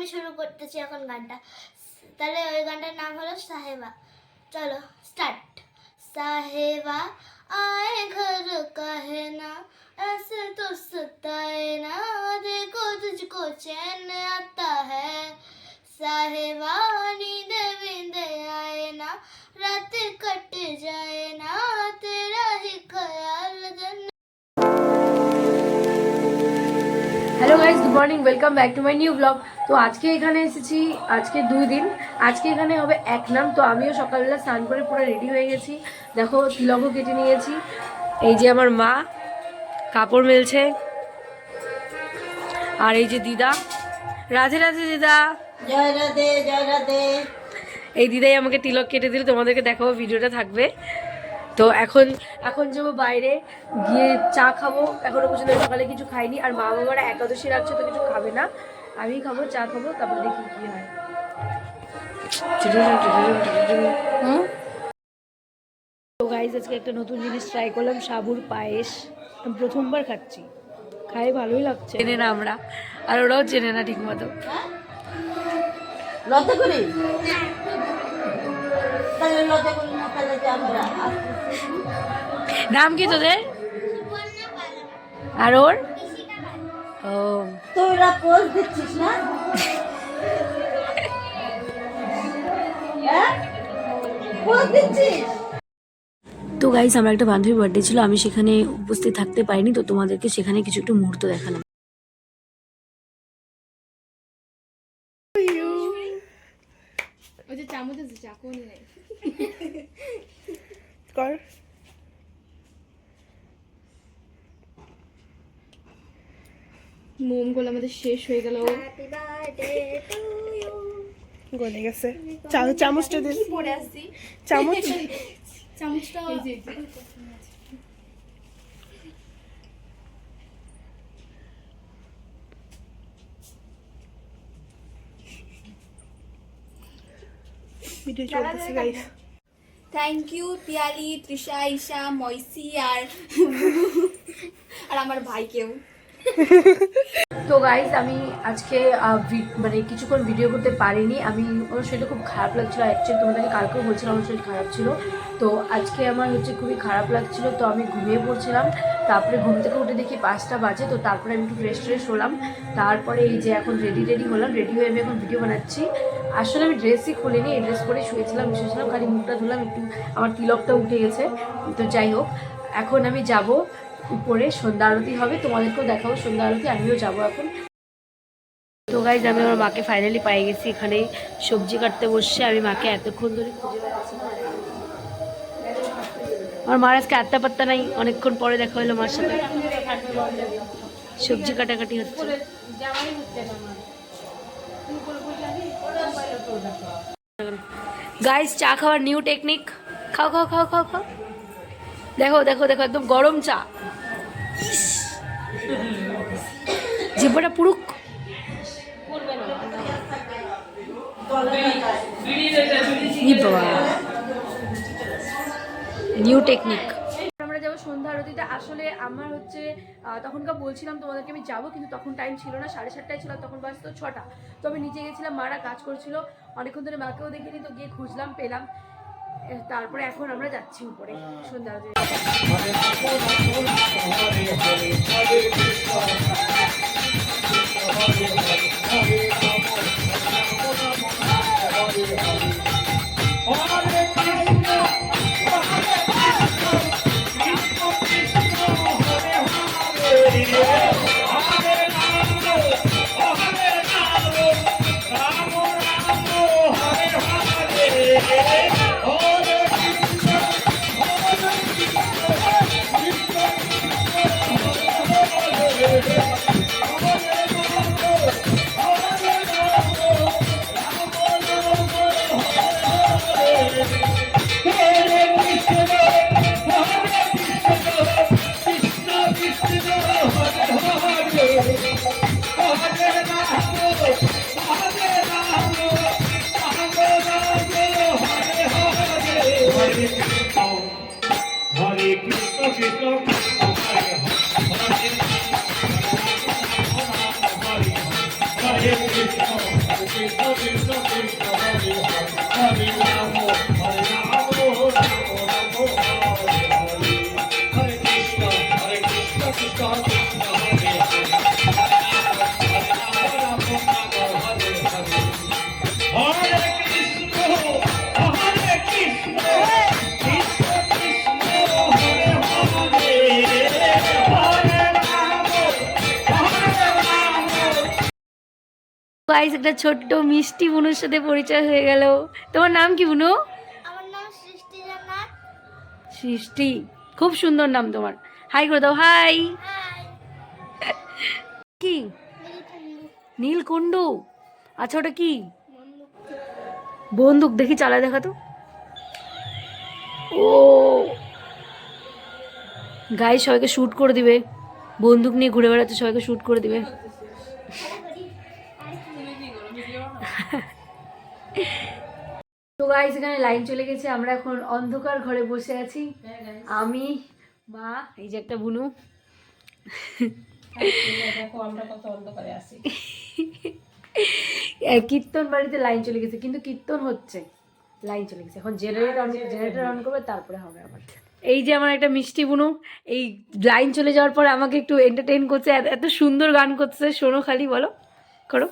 আমি শুরু করতেছি এখন গানটা। তাহলে ওই গানটার নাম হলো সাহেবা। চলো স্টার্ট। साहेबा आए घर काहे ना, ऐसे तो सताए ना, देखो तुझको चैन आता है। साहेबा नींद विंद आए ना, रात कट जाए ना, तेरा ही ख्याल दिन। Hello guys, good morning, welcome back to my new blog. তো আজকে এখানে এসেছি, আজকে 2 দিন, আজকে এখানে হবে 1 নাম। তো আমিও সকালবেলা স্নান করে পুরো রেডি হয়ে গেছি। দেখো তিলকও কেটে নিয়েছি। এই যে আমার মা কাপড় মেলছে, আর এই যে দিদা। রাধে রাধে দিদা। জয় রাধে, জয় রাধে। এই দিদাই আমাকে তিলক কেটে দিল, তোমাদেরকে দেখাবো, ভিডিওটা থাকবে। তো এখন যাবো বাইরে গিয়ে চা খাবো। এখনো পর্যন্ত সকালে কিছু খাইনি, আর মা বাবারা একাদশী রাখছে তো কিছু খাবে না, আমি খাবো, চা খাবো, তারপর দেখি কি হয়। তো গাইজ আজকে একটা নতুন জিনিস ট্রাই করলাম, সাবুর পায়েস। আমি প্রথমবার খাচ্ছি, খাই ভালোই লাগছে। চেনে না আমরা, আর ওরাও চেনে না ঠিক মতো। লতে করি তাহলে লতে করি না, তাহলে যে আমরা নাম কি তোদের? আর ওর? ও, তোরা পোজ দিচ্ছিস না? পোজ দিচ্ছিস? তো গাইস, আমার একটা বান্ধবীর বার্থডে ছিল, আমি সেখানে উপস্থিত থাকতে পারিনি, তো তোমাদেরকে সেখানে কিছু একটু মুহূর্ত দেখালাম। মোমগুলো আমাদের শেষ হয়ে গেল, গলে গেছে। চামচটা দিস, পড়ে আসছি চামচটা। ভিডিও চলতেছে guys. Thank you Piyali, Trisha, Isha, Moysi আর আমার ভাইকেও। তো গাইস, আমি আজকে মানে কিছুক্ষণ ভিডিও করতে পারিনি। আমার শরীরটা খুব খারাপ লাগছিলো, অ্যাকচুয়ালি তোমাদেরকে কালকেও বলছিলাম আমার শরীর খারাপ ছিল। তো আজকে আমার খুবই খারাপ লাগছিল, তো আমি ঘুমিয়ে পড়ছিলাম। তারপরে ঘুম থেকে উঠে দেখি 5টা বাজে, তো তারপরে আমি একটু ফ্রেশ হলাম। তারপরে এই যে এখন রেডি হলাম, রেডি হয়ে আমি এখন ভিডিও বানাচ্ছি। আসলে আমি ড্রেসই খুলিনি, এই ড্রেস পরে শুয়েছিলাম, খালি মুখটা ধুলাম, একটু আমার তিলকটা উঠে গেছে। তো যাই হোক, এখন আমি যাব উপরে, সন্ধ্যা আরতি হবে, তোমাদেরকেও দেখাবো সন্ধ্যা আরতি, আমিও যাবো এখন। তো গাইজ, আমি আমার মাকে ফাইনালি পাই গেছি, এখানে সবজি কাটতে বসছে। আমি মাকে এতক্ষণ ধরে খুঁজে বেড়াচ্ছি, আমার মার আজকে আত্মা পাত্তা নাই। অনেকক্ষণ পরে দেখা হলো মার সাথে, সবজি কাটাকাটি হচ্ছে। গাইজ, চা খাওয়ার নিউ টেকনিক, খাও খাও খাও খাও খাও। দেখো দেখো দেখো, একদম গরম চা, জিব্বাটা পুরুক। New technique. আমরা যাবো সন্ধ্যা আরতিতে। আসলে আমার তখনকার বলছিলাম তোমাদেরকে আমি যাবো, কিন্তু তখন টাইম ছিল না, 7:30টায় ছিল, তখন বাজতো 6টা। তো আমি নিচে গেছিলাম, মারা কাজ করছিল, অনেকক্ষণ ধরে মাকেও দেখিনি, তো গিয়ে খুঁজলাম, পেলাম। তারপরে এখন আমরা যাচ্ছি উপরে সন্ধ্যা আরতি। Hare Krishna Krishna Hare Hare Hare Krishna guys একটা ছোট্ট মিষ্টি বুনুর সাথে পরিচয় হয়ে গেল। তোমার নাম কি বুনু? আমার নাম সৃষ্টি জান্নাত। সৃষ্টি, খুব সুন্দর নাম তোমার। হাই করে দাও, হাই। হাই। কি নীলকুণ্ডু? আচ্ছা ওটা কি? বন্দুক, দেখি চালায় দেখা তো। ও গাইস সবাইকে শুট করে দিবে, বন্দুক নিয়ে ঘুরে বেড়াতে সবাইকে শুট করে দিবে। তো গাইস এখানে লাইন চলে গেছে, আমরা এখন অন্ধকার ঘরে বসে আছি, আমি, মা, এই যে একটা বুনু। কীর্তন বাড়িতে লাইন চলে গেছে, কিন্তু কীর্তন হচ্ছে, লাইন চলে গেছে। এখন জেনারেটর অন করবে, তারপরে হবে আবার। এই যে আমার একটা মিষ্টি বুনু, এই লাইন চলে যাওয়ার পরে আমাকে একটু এন্টারটেইন করছে, এত সুন্দর গান করছে, শোনো খালি, বলো, করো।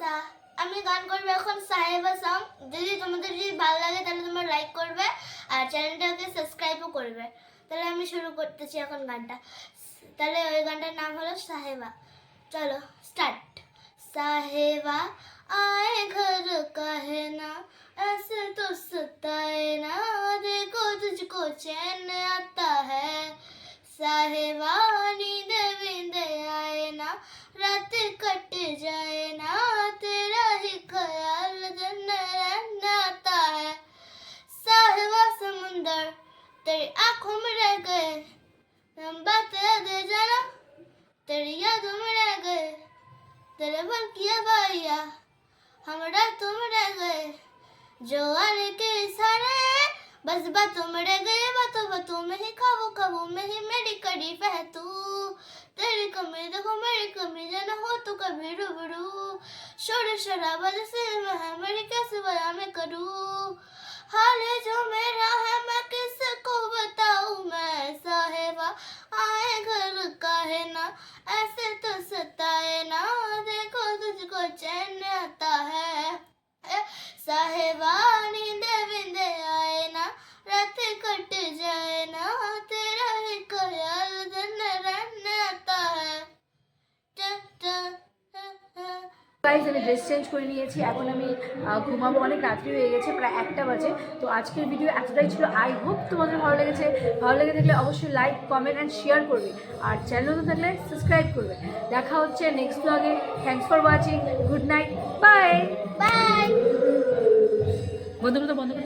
আমি গান করবো এখন সাহেবা সং। যদি তোমাদের যদি ভালো লাগে তাহলে তোমরা লাইক করবে আর চ্যানেলটাকে সাবস্ক্রাইবও করবে। তাহলে আমি শুরু করতেছি এখন গানটা। তাহলে ওই গানটার নাম হলো সাহেবা। চলো স্টার্ট। साहेबा आए घर काहे ना, ऐसे तो सताए ना, देखो तुझको चैन आता है। साहेबा नींद वींद आए ना, रात कट जाए ना, तेरा ही ख्याल दिन रन आता है। साहेबा समुंदर तेरी आंखों में रह गए, हम बात दे जाना, तेरी यादों में रह गए, तेरे बल किया भैया हम रातों में रह गए, जो आने के इशारे बस बातों में रह गए, बातों बातों में ही ख्वाबों में ही मेरी कड़ी पह तू, तेरी कमी देखो मेरी कमी जाना हो तो कभी रूबरू, शोर शराबा जैसे मैं है मेरी कैसे बयां मैं करूं, हाल है जो मेरा है मैं किसको बताऊं मैं। साहेबा आए घर काहे ना, ऐसे तो सताए ना, देखो तुझको चैन आता है। साहेबा नींद विंद आए ना, रात कट जाए ना, तेरा ही ख्याल दिन रन आता है। গাইস আমি ড্রেস চেঞ্জ করে নিয়েছি, এখন আমি ঘুমাবো, অনেক রাত্রি হয়ে গেছে, প্রায় 1টা বাজে। তো আজকের ভিডিও এতটাই ছিল, আই হোপ তোমাদের ভালো লেগেছে। ভালো লেগে থাকলে অবশ্যই লাইক, কমেন্ট অ্যান্ড শেয়ার করবে, আর চ্যানেল নতুন থাকলে সাবস্ক্রাইব করবে। দেখা হচ্ছে নেক্সট ব্লগে। Thanks for watching, good night, bye bye. বন্ধ করে।